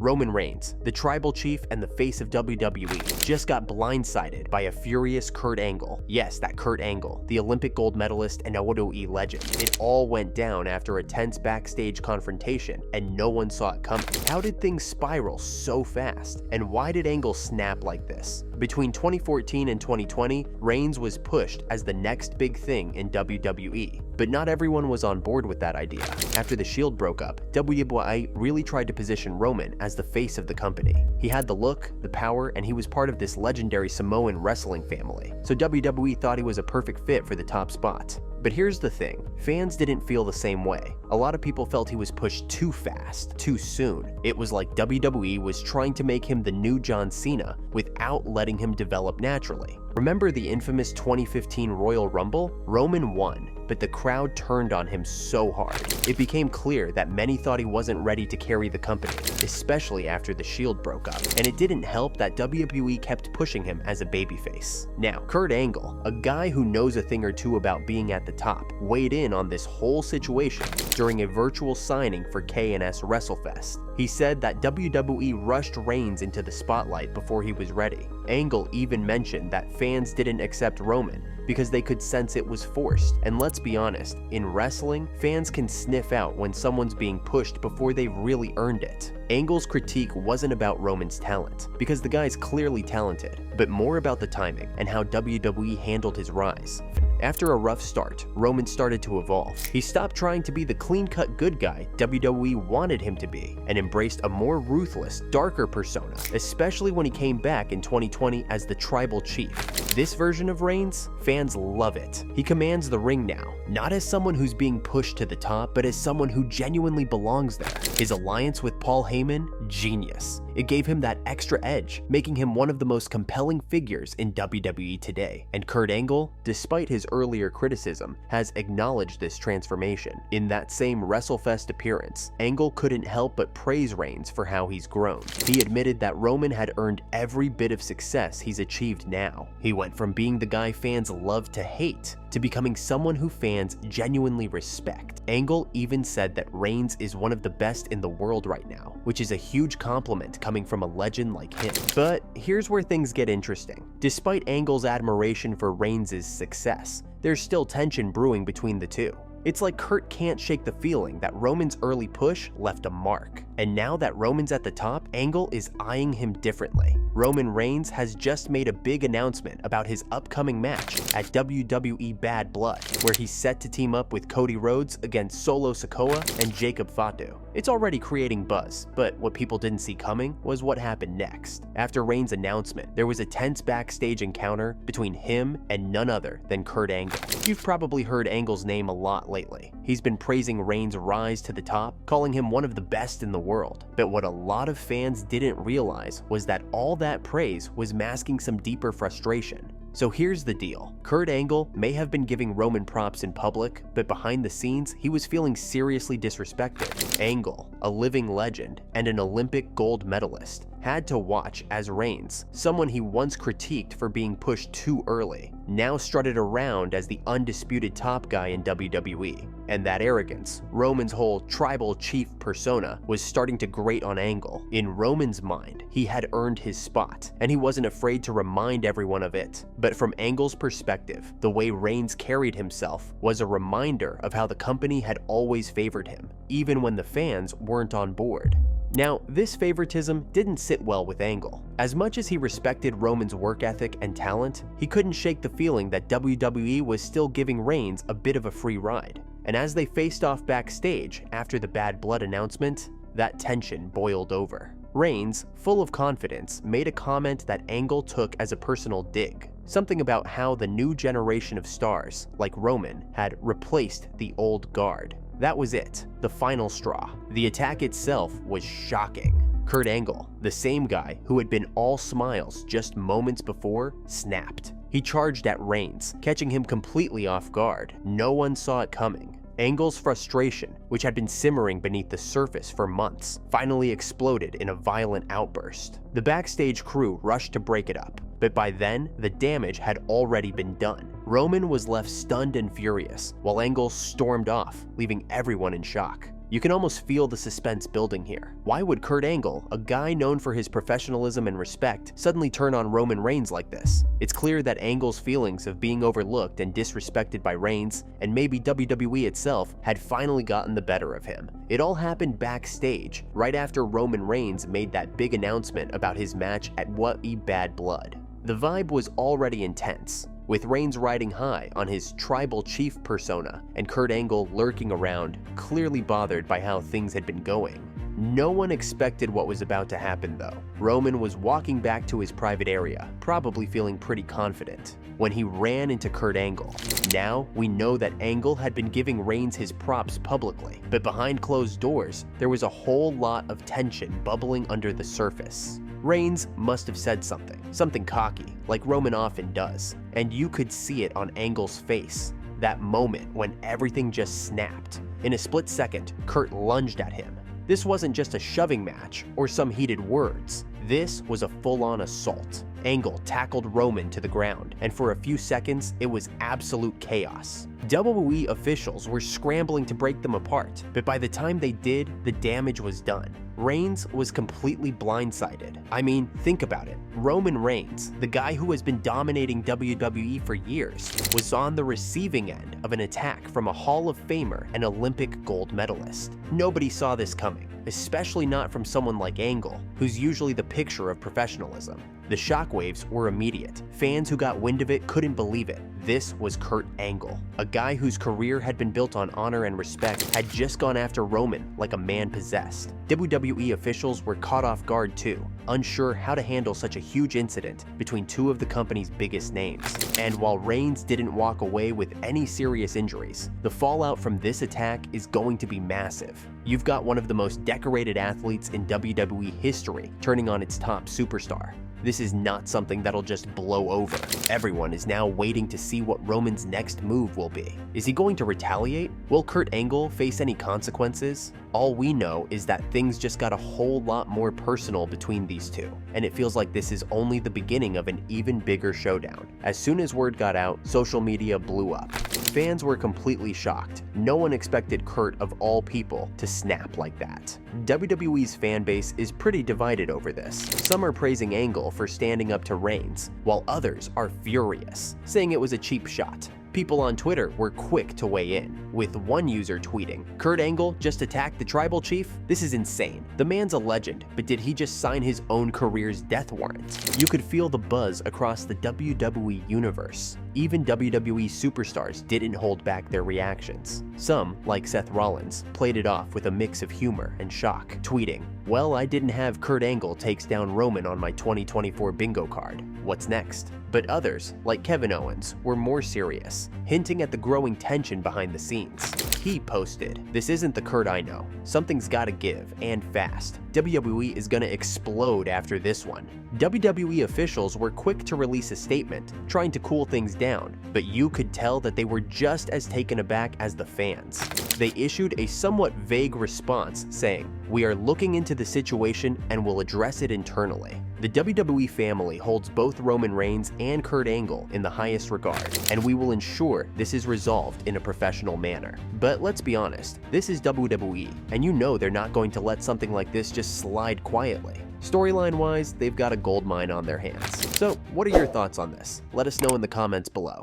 Roman Reigns, the tribal chief and the face of WWE, just got blindsided by a furious Kurt Angle. Yes, that Kurt Angle, the Olympic gold medalist and WWE legend. It all went down after a tense backstage confrontation, and no one saw it coming. How did things spiral so fast? And why did Angle snap like this? Between 2014 and 2020, Reigns was pushed as the next big thing in WWE. But not everyone was on board with that idea. After the Shield broke up, WWE really tried to position Roman as the face of the company. He had the look, the power, and he was part of this legendary Samoan wrestling family. So WWE thought he was a perfect fit for the top spot. But here's the thing, fans didn't feel the same way. A lot of people felt he was pushed too fast, too soon. It was like WWE was trying to make him the new John Cena without letting him develop naturally. Remember the infamous 2015 Royal Rumble? Roman won, but the crowd turned on him so hard. It became clear that many thought he wasn't ready to carry the company, especially after the Shield broke up. And it didn't help that WWE kept pushing him as a babyface. Now, Kurt Angle, a guy who knows a thing or two about being at the top, weighed in on this whole situation during a virtual signing for K&S WrestleFest. He said that WWE rushed Reigns into the spotlight before he was ready. Angle even mentioned that fans didn't accept Roman because they could sense it was forced. And let's be honest, in wrestling, fans can sniff out when someone's being pushed before they've really earned it. Angle's critique wasn't about Roman's talent, because the guy's clearly talented, but more about the timing and how WWE handled his rise. After a rough start, Roman started to evolve. He stopped trying to be the clean-cut good guy WWE wanted him to be, and embraced a more ruthless, darker persona, especially when he came back in 2020 as the tribal chief. This version of Reigns, fans love it. He commands the ring now, not as someone who's being pushed to the top, but as someone who genuinely belongs there. His alliance with Paul Heyman, genius. It gave him that extra edge, making him one of the most compelling figures in WWE today. And Kurt Angle, despite his earlier criticism, has acknowledged this transformation. In that same WrestleFest appearance, Angle couldn't help but praise Reigns for how he's grown. He admitted that Roman had earned every bit of success he's achieved now. He went from being the guy fans love to hate to becoming someone who fans genuinely respect. Angle even said that Reigns is one of the best in the world right now, which is a huge compliment coming from a legend like him. But here's where things get interesting. Despite Angle's admiration for Reigns' success, there's still tension brewing between the two. It's like Kurt can't shake the feeling that Roman's early push left a mark. And now that Roman's at the top, Angle is eyeing him differently. Roman Reigns has just made a big announcement about his upcoming match at WWE Bad Blood, where he's set to team up with Cody Rhodes against Solo Sikoa and Jacob Fatu. It's already creating buzz, but what people didn't see coming was what happened next. After Reigns' announcement, there was a tense backstage encounter between him and none other than Kurt Angle. You've probably heard Angle's name a lot lately. He's been praising Reigns' rise to the top, calling him one of the best in the world. But what a lot of fans didn't realize was that all that praise was masking some deeper frustration. So here's the deal. Kurt Angle may have been giving Roman props in public, but behind the scenes, he was feeling seriously disrespected. Angle, a living legend and an Olympic gold medalist, had to watch as Reigns, someone he once critiqued for being pushed too early, now strutted around as the undisputed top guy in WWE. And that arrogance, Roman's whole tribal chief persona, was starting to grate on Angle. In Roman's mind, he had earned his spot, and he wasn't afraid to remind everyone of it. But from Angle's perspective, the way Reigns carried himself was a reminder of how the company had always favored him, even when the fans weren't on board. Now, this favoritism didn't sit well with Angle. As much as he respected Roman's work ethic and talent, he couldn't shake the feeling that WWE was still giving Reigns a bit of a free ride. And as they faced off backstage after the Bad Blood announcement, that tension boiled over. Reigns, full of confidence, made a comment that Angle took as a personal dig. Something about how the new generation of stars, like Roman, had replaced the old guard. That was it, the final straw. The attack itself was shocking. Kurt Angle, the same guy who had been all smiles just moments before, snapped. He charged at Reigns, catching him completely off guard. No one saw it coming. Angle's frustration, which had been simmering beneath the surface for months, finally exploded in a violent outburst. The backstage crew rushed to break it up, but by then, the damage had already been done. Roman was left stunned and furious, while Angle stormed off, leaving everyone in shock. You can almost feel the suspense building here. Why would Kurt Angle, a guy known for his professionalism and respect, suddenly turn on Roman Reigns like this? It's clear that Angle's feelings of being overlooked and disrespected by Reigns, and maybe WWE itself, had finally gotten the better of him. It all happened backstage, right after Roman Reigns made that big announcement about his match at What E Bad Blood. The vibe was already intense, with Reigns riding high on his tribal chief persona and Kurt Angle lurking around, clearly bothered by how things had been going. No one expected what was about to happen though. Roman was walking back to his private area, probably feeling pretty confident, when he ran into Kurt Angle. Now, we know that Angle had been giving Reigns his props publicly, but behind closed doors, there was a whole lot of tension bubbling under the surface. Reigns must have said something cocky, like Roman often does, and you could see it on Angle's face, that moment when everything just snapped. In a split second, Kurt lunged at him. This wasn't just a shoving match or some heated words. This was a full-on assault. Angle tackled Roman to the ground, and for a few seconds, it was absolute chaos. WWE officials were scrambling to break them apart, but by the time they did, the damage was done. Reigns was completely blindsided. I mean, think about it. Roman Reigns, the guy who has been dominating WWE for years, was on the receiving end of an attack from a Hall of Famer and Olympic gold medalist. Nobody saw this coming, especially not from someone like Angle, who's usually the picture of professionalism. The shockwaves were immediate. Fans who got wind of it couldn't believe it. This was Kurt Angle, a guy whose career had been built on honor and respect, had just gone after Roman like a man possessed. WWE officials were caught off guard too, unsure how to handle such a huge incident between two of the company's biggest names. And while Reigns didn't walk away with any serious injuries, the fallout from this attack is going to be massive. You've got one of the most decorated athletes in WWE history turning on its top superstar. This is not something that'll just blow over. Everyone is now waiting to see what Roman's next move will be. Is he going to retaliate? Will Kurt Angle face any consequences? All we know is that things just got a whole lot more personal between these two, and it feels like this is only the beginning of an even bigger showdown. As soon as word got out, social media blew up. Fans were completely shocked. No one expected Kurt, of all people, to snap like that. WWE's fan base is pretty divided over this. Some are praising Angle for standing up to Reigns, while others are furious, saying it was a cheap shot. People on Twitter were quick to weigh in, with one user tweeting, "Kurt Angle just attacked the tribal chief? This is insane. The man's a legend, but did he just sign his own career's death warrant?" You could feel the buzz across the WWE universe. Even WWE superstars didn't hold back their reactions. Some, like Seth Rollins, played it off with a mix of humor and shock, tweeting, "Well, I didn't have Kurt Angle takes down Roman on my 2024 bingo card. What's next?" But others, like Kevin Owens, were more serious, hinting at the growing tension behind the scenes. He posted, "This isn't the Kurt I know. Something's gotta give, and fast. WWE is gonna explode after this one." WWE officials were quick to release a statement, trying to cool things down, but you could tell that they were just as taken aback as the fans. They issued a somewhat vague response saying, "We are looking into the situation and will address it internally." The WWE family holds both Roman Reigns and Kurt Angle in the highest regard, and we will ensure this is resolved in a professional manner. But let's be honest, this is WWE, and you know they're not going to let something like this just slide quietly. Storyline-wise, they've got a goldmine on their hands. So, what are your thoughts on this? Let us know in the comments below.